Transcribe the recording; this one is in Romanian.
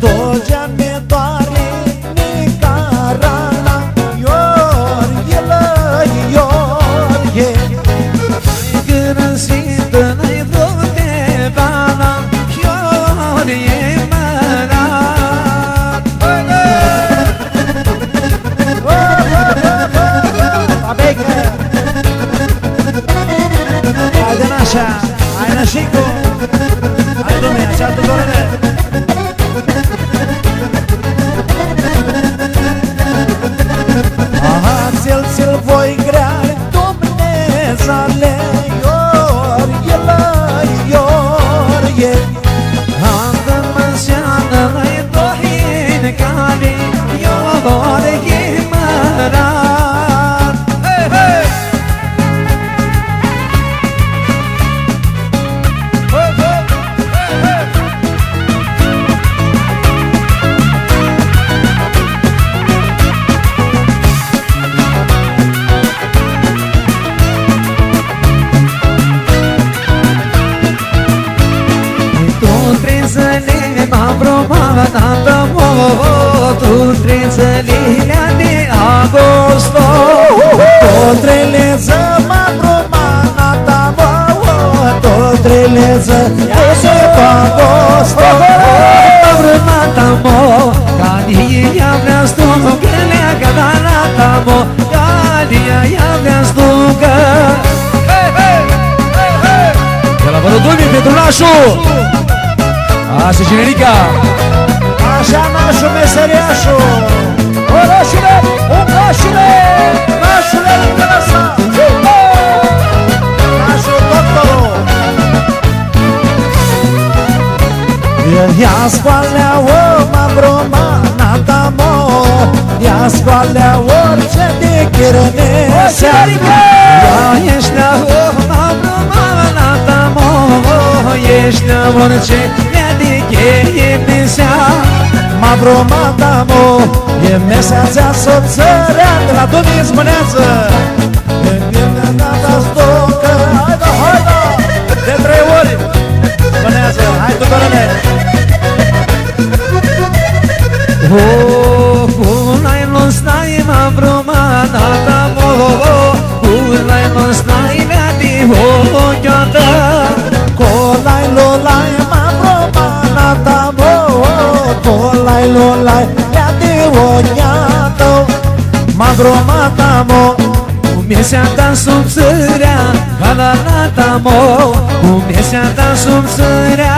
Tot ce mi doare nicarana Iorghe Când sfântă n-ai vrut de bana Iorghe mărat Abecă Haide nașa, hai nașicu Hai dumne, acealtă dorele Aha, ți-l voi grea Dumnezale Iorghe Andă-mă seană n-ai dohin care Iorghe mărat Hei, hei! Tu trezălilea de agosto Totreleză mă promanata Totreleză de agosto Brămata mo Calia vrea stucă Leagă danata mo Calia vrea stucă Hei, hei, hei, hei De la Vărădulii pentru nașul Asta e generica Așa nașul meseriașul Orașule, orașule Nașule lângă lăsa Nașul doctorul Ia scoalea o mabromanata mo Ia scoalea orice de chirănesea Ia ești la o mabromanata mo Ești la orice de chirănesea Mabromata mo E meseața soțărea De la Domnii spunează E bine data stocă Haida, haida De 3 ori Spunează, hai tu dorele Culai nu stai mabromanata mo Culai nu stai mea de hoiată Colai lolai mabromanata mo Colai lolai Ia de oiată Mabromata mo Cum e seata sub țărea Ca la nata mo Cum e seata sub țărea